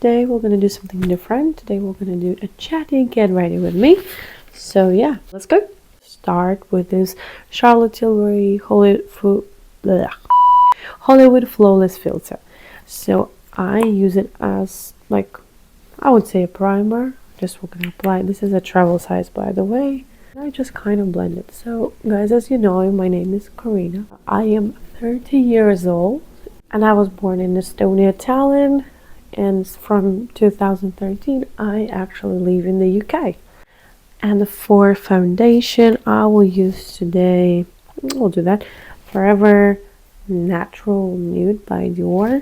today we're going to do something different. Today we're going to do a Chatty Get Ready with me. So yeah, let's go. Start with this Charlotte Tilbury Hollywood Flawless Filter. So I use it as, like, I would say a primer. Just we're going to apply. This is a travel size, by the way. I just kind of blend it. So guys, as you know, my name is Karina. I am 30 years old and I was born in Estonia, Tallinn. And from 2013, I actually live in the UK. And for foundation, I will use today, we'll do that, Forever Natural Nude by Dior.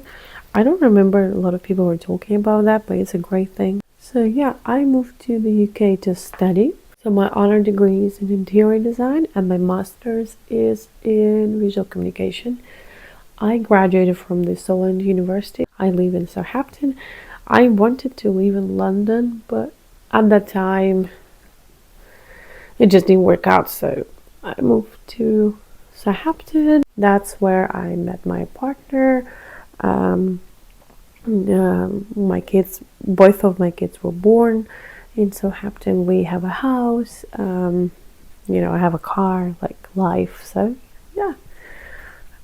I don't remember, a lot of people were talking about that, but it's a great thing. So yeah, I moved to the UK to study. So my honor degree is in interior design and my master's is in visual communication. I graduated from the Solent University. I live in Southampton. I wanted to live in London, but at that time it just didn't work out, so I moved to Southampton. That's where I met my partner. My kids, both of my kids were born in Southampton. We have a house, you know, I have a car, like life, so yeah,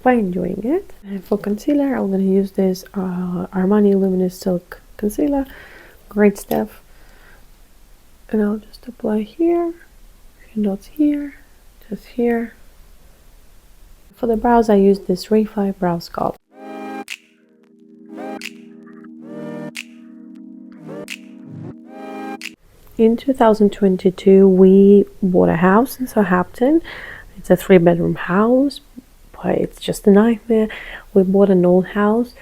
I'm enjoying it. And for concealer, I'm going to use this Armani Luminous Silk Concealer. Great stuff. And I'll just apply here, a few dots here, just here. For the brows, I use this Refi Brow Sculpt. In 2022, we bought a house in Southampton. It's a 3-bedroom house, but it's just a nightmare. We bought an old house,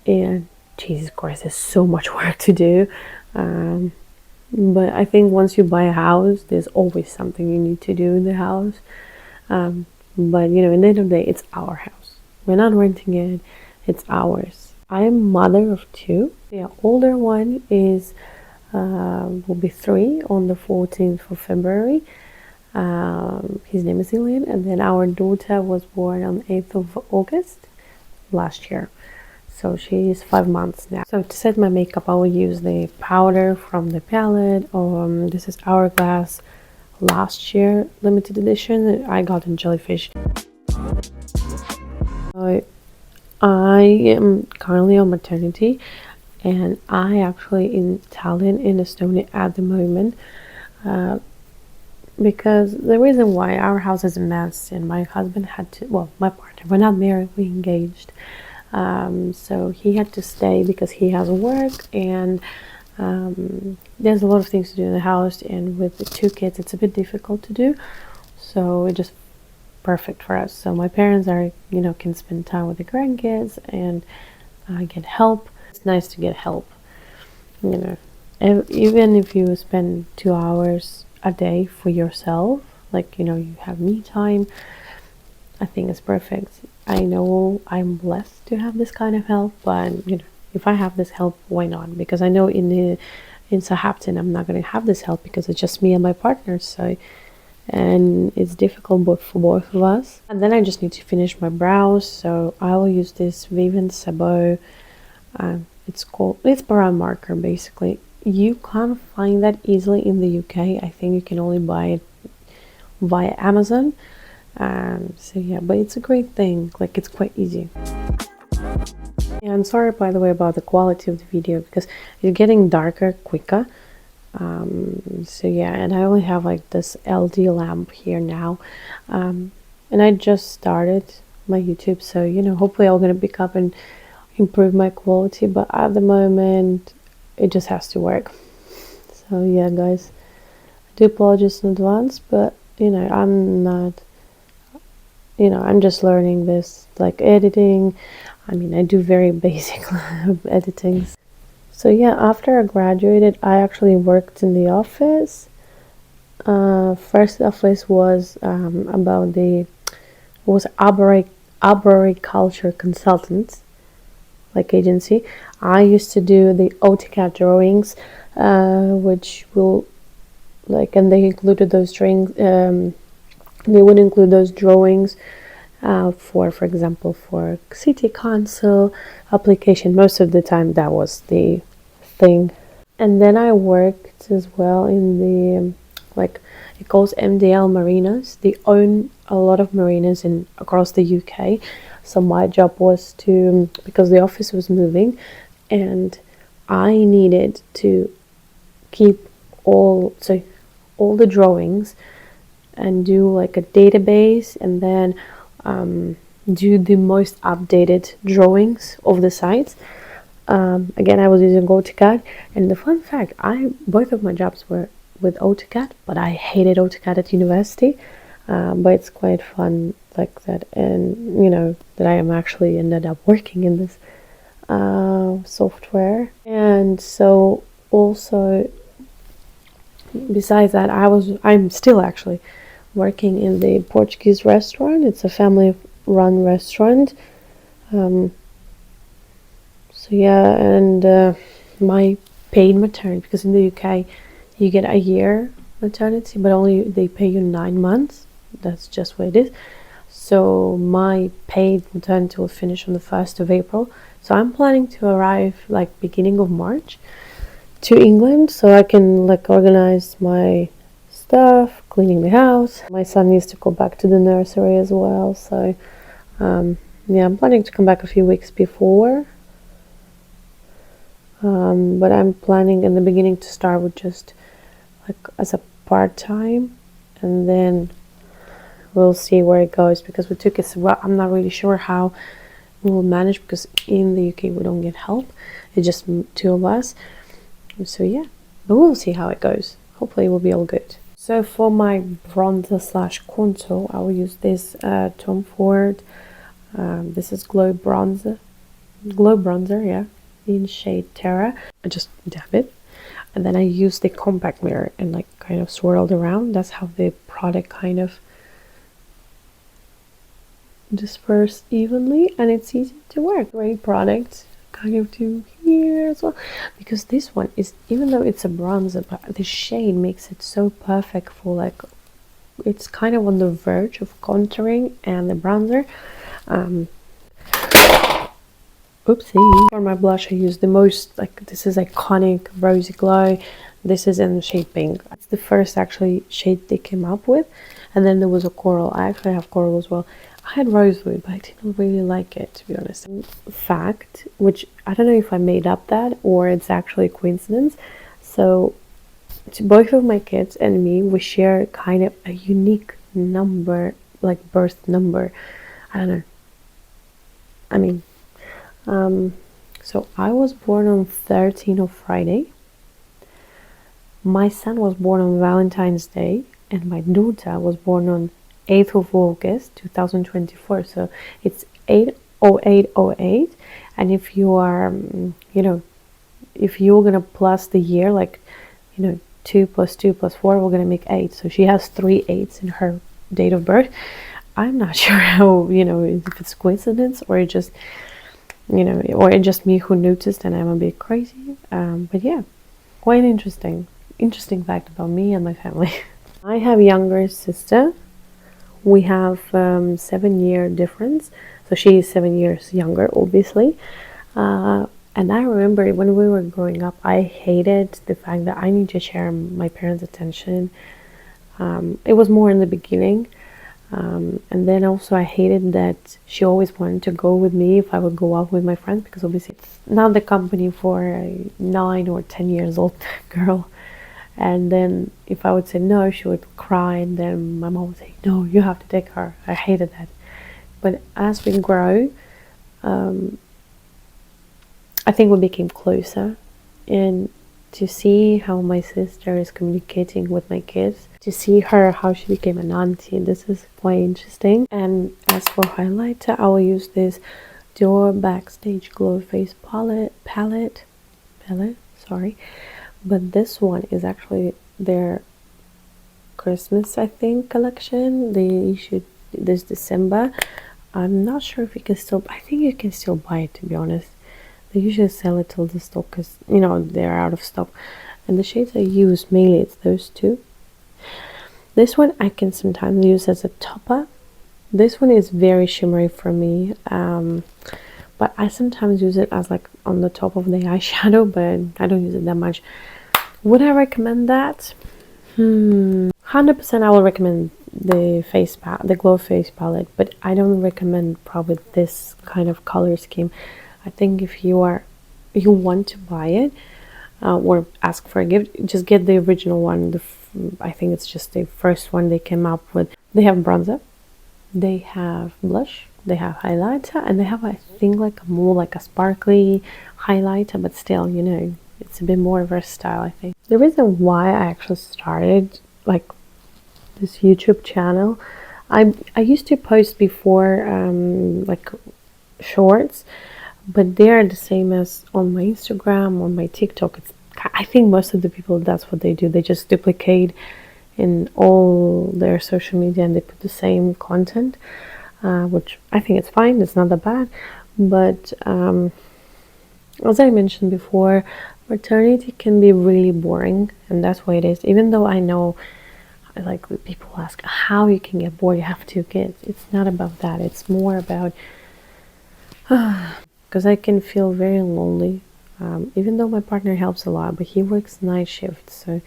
and Jesus Christ, there's so much work to do. But I think once you buy a house, there's always something you need to do in the house. But you know, in the end of the day, it's our house. We're not renting it, it's ours. I am mother of 2. The older one is will be 3 on the 14th of February. His name is Ilian, and then our daughter was born on 8th of August last year. So she is 5 months now. So to set my makeup, I will use the powder from the palette. This is Hourglass last year limited edition. I got in Jellyfish. I am currently on maternity, and I actually in Tallinn in Estonia at the moment, because the reason why our house is a mess and my husband had to, well, my partner, we're not married, we engaged, so he had to stay because he has work, and there's a lot of things to do in the house, and with the 2 kids it's a bit difficult to do, so it just perfect for us. So my parents are, you know, can spend time with the grandkids, and I get help. It's nice to get help, you know, even if you spend 2 hours a day for yourself, like, you know, you have me time, I think it's perfect. I know I'm blessed to have this kind of help, but you know, if I have this help, why not? Because I know in Southampton I'm not going to have this help because it's just me and my partner, so, and it's difficult for both of us. And then I just need to finish my brows, so I will use this Vivian Sabot. It's brow marker basically. You can't find that easily in the UK. I think you can only buy it via Amazon. So yeah, but it's a great thing, like it's quite easy. Yeah, I'm sorry by the way about the quality of the video because it's getting darker quicker. So yeah, and I only have like this LD lamp here now, and I just started my YouTube, so you know, hopefully I'm gonna pick up and improve my quality, but at the moment it just has to work. So yeah guys, I do apologize in advance, but you know, I'm not, you know, I'm just learning this, like editing. I mean, I do very basic editing. So yeah, after I graduated, I actually worked in the office. First office was about the, was arboriculture consultants, like agency. I used to do the AutoCAD drawings, which will, like, and they included those drawings. They would include those drawings for example, for city council application. Most of the time that was the thing. And then I worked as well in the like it calls MDL marinas. They own a lot of marinas in across the UK. So my job was to, because the office was moving and I needed to keep all the drawings and do like a database, and then do the most updated drawings of the sites. Again, I was using AutoCAD, and the fun fact, both of my jobs were with AutoCAD, but I hated AutoCAD at university. But it's quite fun like that, and you know that I am actually ended up working in this software. And so also besides that, I'm still actually working in the Portuguese restaurant. It's a family run restaurant. So yeah, and my paid maternity, because in the UK you get a year maternity, but only they pay you 9 months. That's just what it is. So my paid maternity will finish on the 1st of April. So I'm planning to arrive like beginning of March to England, so I can like organize my stuff, cleaning the house. My son needs to go back to the nursery as well, so yeah, I'm planning to come back a few weeks before. But I'm planning in the beginning to start with just like as a part-time, and then we'll see where it goes, because we took it, well, I'm not really sure how we will manage, because in the UK we don't get help. It's just 2 of us. So yeah, but we'll see how it goes. Hopefully it will be all good. So for my bronzer slash contour, I will use this Tom Ford. This is Glow Bronzer, yeah, in shade Terra. I just dab it, and then I use the compact mirror and like kind of swirled around. That's how the product kind of disperse evenly, and it's easy to work. Great product. Kind of do here as well, because this one is, even though it's a bronzer, but the shade makes it so perfect for like, it's kind of on the verge of contouring and the bronzer. Oopsie. For my blush I use the most, like, this is iconic Rosy Glow. This is in the shade Pink. It's the first actually shade they came up with, and then there was a coral. I actually have coral as well. I had rosewood, but I didn't really like it, to be honest. Fact, which I don't know if I made up that or it's actually a coincidence. So to both of my kids and me, we share kind of a unique number, like birth number. I don't know. I mean, so I was born on 13th of Friday. My son was born on Valentine's Day, and my daughter was born on 8th of August 2024. So it's 80808. And if you are, you know, if you're gonna plus the year, like, you know, 2 plus 2 plus 4, we're gonna make 8. So she has 3 8s in her date of birth. I'm not sure how, you know, if it's coincidence or it just, you know, or it's just me who noticed and I'm a bit crazy. But yeah, quite interesting fact about me and my family. I have a younger sister. We have 7-year difference, so she is 7 years younger, obviously. And I remember when we were growing up, I hated the fact that I need to share my parents' attention. It was more in the beginning, and then also I hated that she always wanted to go with me if I would go out with my friends, because obviously it's not the company for a 9 or 10 years old girl. And then if I would say no, she would cry, and then my mom would say, no, you have to take her. I hated that. But as we grow, I think we became closer, and to see how my sister is communicating with my kids, to see her how she became an auntie, this is quite interesting. And as for highlighter, I will use this Dior Backstage Glow Face palette, sorry. But this one is actually their Christmas, I think, collection. They issued this December. I'm not sure if you can still, I think you can still buy it, to be honest. They usually sell it till the stock is, you know, they're out of stock. And the shades I use, mainly it's those two. This one I can sometimes use as a topper. This one is very shimmery for me. but I sometimes use it as like on the top of the eyeshadow, but I don't use it that much. Would I recommend that? 100% I will recommend the Glow Face palette, but I don't recommend probably this kind of color scheme. I think if you want to buy it or ask for a gift, just get the original one. I think it's just the first one they came up with. They have bronzer, they have blush, they have highlighter, and they have, I think, like more like a sparkly highlighter, but still, you know, it's a bit more versatile, I think. The reason why I actually started like this YouTube channel, I used to post before like shorts, but they are the same as on my Instagram, on my TikTok. I think most of the people, that's what they do. They just duplicate in all their social media and they put the same content, which I think it's fine. It's not that bad. But as I mentioned before, maternity can be really boring, and that's why it is. Even though I know, like, people ask how you can get bored, you have 2 kids. It's not about that. It's more about because I can feel very lonely, even though my partner helps a lot, but he works night shifts, so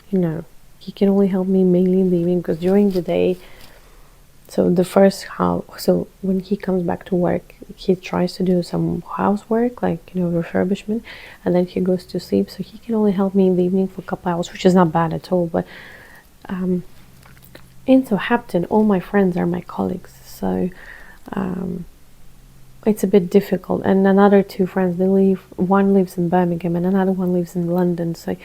you know, he can only help me mainly in the evening, because during the day, so when he comes back to work, he tries to do some housework, like, you know, refurbishment, and then he goes to sleep, so he can only help me in the evening for a couple hours, which is not bad at all. But in Southampton, all my friends are my colleagues, so it's a bit difficult. And another 2 friends, one lives in Birmingham and another one lives in London, so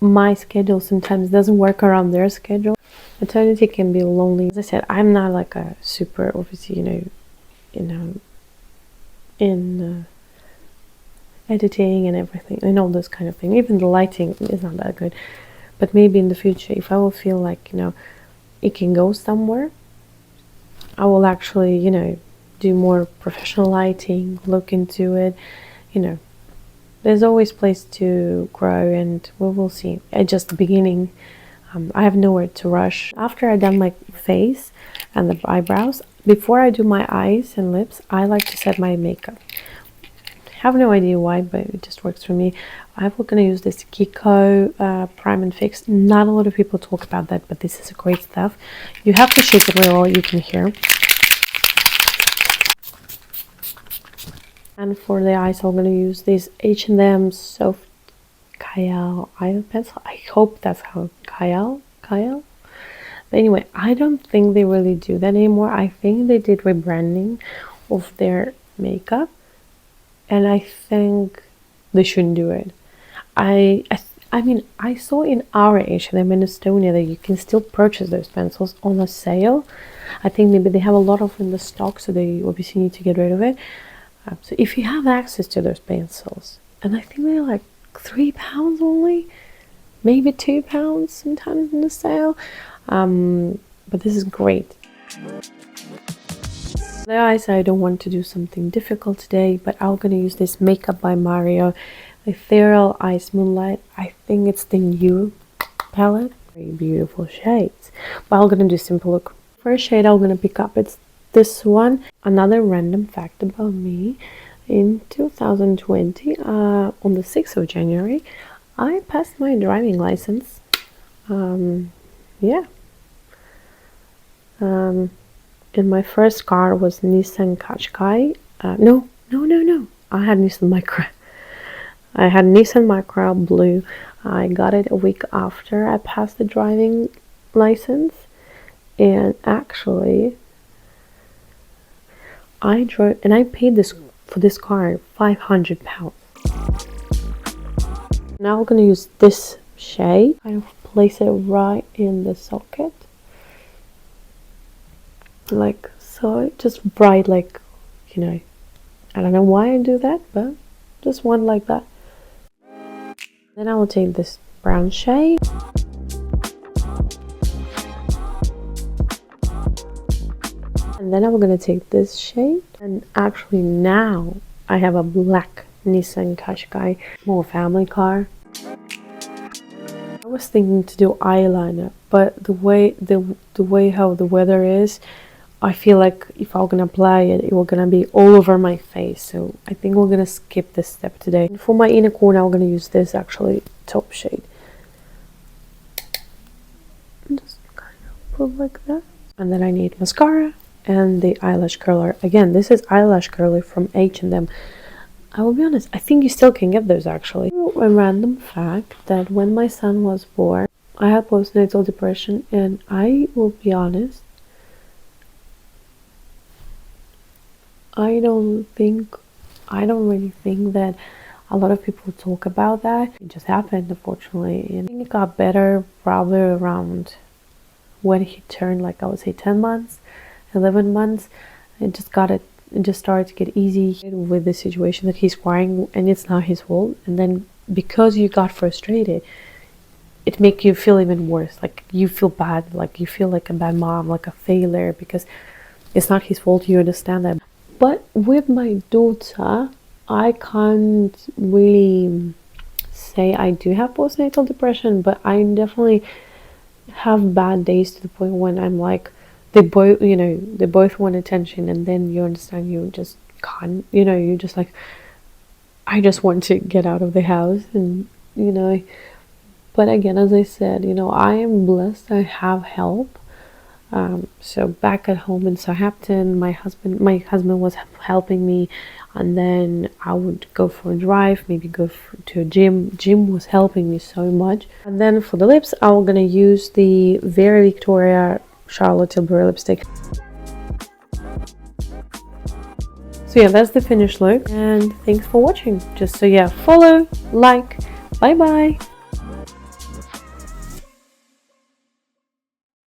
my schedule sometimes doesn't work around their schedule. Maternity can be lonely. As I said, I'm not like a super, obviously, in editing and everything and all this kind of thing. Even the lighting is not that good, but maybe in the future, if I will feel like, you know, it can go somewhere, I will actually, you know, do more professional lighting, look into it, you know. There's always place to grow, and we will see. At just the beginning, I have nowhere to rush. After I've done my face and the eyebrows, before I do my eyes and lips, I like to set my makeup. I have no idea why, but it just works for me. I'm going to use this Kiko Prime and Fix. Not a lot of people talk about that, but this is great stuff. You have to shake it with all you can hear. And for the eyes, I'm going to use this H&M Soft Kayal eye pencil. I hope that's how Kayal. But anyway, I don't think they really do that anymore. I think they did rebranding of their makeup, and I think they shouldn't do it. I mean, I saw in our H&M in Estonia that you can still purchase those pencils on a sale. I think maybe they have a lot of in the stock, so they obviously need to get rid of it. So if you have access to those pencils, and I think they're like £3 only, maybe £2 sometimes in the sale, but this is great. The eyes, I don't want to do something difficult today, but I'm going to use this Makeup by Mario Ethereal Ice Moonlight. I think it's the new palette. Very beautiful shades, but I'm going to do simple look. First shade I'm going to pick up, it's this one. Another random fact about me: in 2020, on the 6th of January, I passed my driving license. Yeah. And my first car was Nissan Qashqai. No. I had Nissan Micra. I had Nissan Micra blue. I got it a week after I passed the driving license, and actually, I drove and I paid for this car £500. Now I'm gonna use this shade. I place it right in the socket, like so, just bright, like, you know. I don't know why I do that, but just one like that. Then I will take this brown shade. And then I'm going to take this shade, and actually now I have a black Nissan Qashqai, more family car. I was thinking to do eyeliner, but the way how the weather is, I feel like if I'm gonna apply it, it will gonna be all over my face. So I think we're gonna skip this step today. And for my inner corner, I'm gonna use this actually top shade. Just kind of put like that. And then I need mascara and the eyelash curler. Again, this is eyelash curler from H&M. I will be honest, I think you still can get those actually. A random fact that when my son was born, I had postnatal depression, and I will be honest, I don't really think that a lot of people talk about that. It just happened, unfortunately, and I think it got better probably around when he turned, like I would say 10 months, 11 months. It just started to get easy with the situation that he's crying, and it's not his fault. And then because you got frustrated, it make you feel even worse. Like you feel bad, like you feel like a bad mom, like a failure, because it's not his fault. You understand that. But with my daughter, I can't really say I do have postnatal depression, but I definitely have bad days to the point when I'm like, they both want attention, and then you understand you just can't, you're just like, I just want to get out of the house, and but again, as I said, I am blessed. I have help. So back at home in Southampton, my husband was helping me, and then I would go for a drive, maybe go to a gym. Gym was helping me so much. And then for the lips, I'm gonna use the Very Victoria Charlotte Tilbury lipstick. So yeah, that's the finished look, and thanks for watching. Just so yeah, follow, like, bye bye.